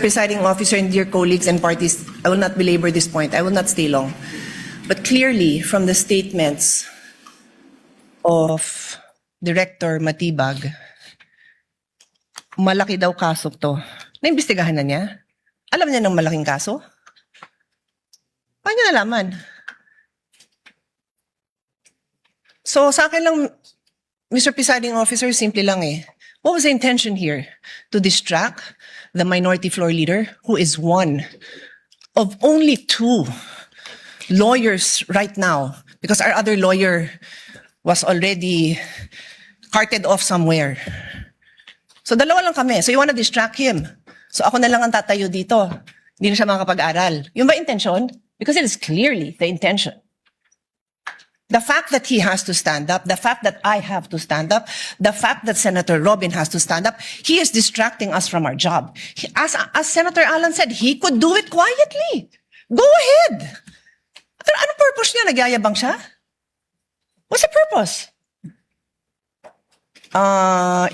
Presiding Officer and dear colleagues and parties, I will not belabor this point. I will not stay long. But clearly, from the statements of Director Matibag, malaki daw kaso to. Naimbestigahan na niya? Alam niya ng malaking kaso? Paano niya nalaman? So sa akin lang, Mr. Presiding Officer, simple lang eh. What was the intention here? To distract the minority floor leader, who is one of only two lawyers right now, because our other lawyer was already carted off somewhere. So dalawa lang kami. So you wanna distract him. So ako na lang ang tatayo dito. Hindi na siya makakapag-aral. Yung ba intention? Because it is clearly the intention. The fact that he has to stand up, the fact that I have to stand up, the fact that Senator Robin has to stand up, he is distracting us from our job. As Senator Alan said, he could do it quietly. Go ahead. Pero anong purpose niya? Nagyayabang siya? What's the purpose?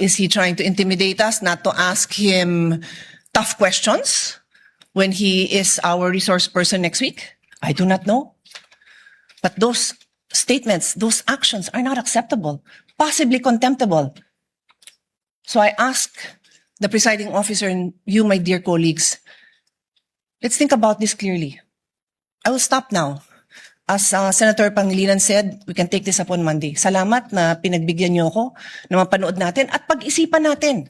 Is he trying to intimidate us, not to ask him tough questions when he is our resource person next week? I do not know. But those statements, those actions are not acceptable, possibly contemptible. So I ask the presiding officer and you, my dear colleagues, let's think about this clearly. I will stop now. As Senator Pangilinan said, we can take this up on Monday. Salamat na pinagbigyan niyo ako na mapanood natin at pag-isipan natin.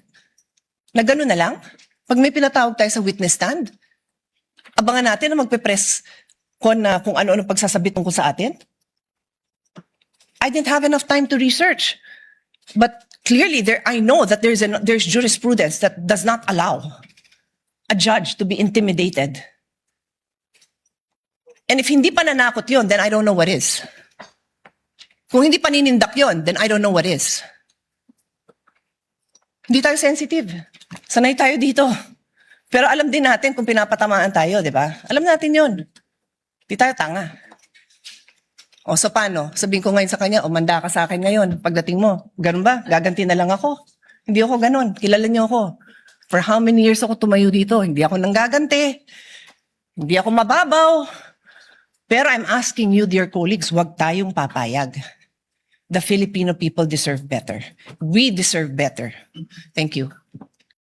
Na gano'n na lang, pag may pinatawag tayo sa witness stand, abangan natin na magpe-press kung ano-ano pagsasabi tungkol sa atin. I didn't have enough time to research. But clearly, I know that there's jurisprudence that does not allow a judge to be intimidated. And if hindi pa nanakot yun, then I don't know what is. Kung hindi pa ninindak yun, then I don't know what is. Hindi tayo sensitive. Sanay tayo dito. Pero alam din natin kung pinapatamaan tayo, di ba? Alam natin yun. Hindi tayo tanga. O so paano? Sabihin ko ngayon sa kanya, manda ka sa akin ngayon. Pagdating mo, ganun ba? Gaganti na lang ako. Hindi ako ganun. Kilala niyo ako. For how many years ako tumayo dito? Hindi ako nanggaganti. Hindi ako mababaw. Pero I'm asking you, dear colleagues, wag tayong papayag. The Filipino people deserve better. We deserve better. Thank you.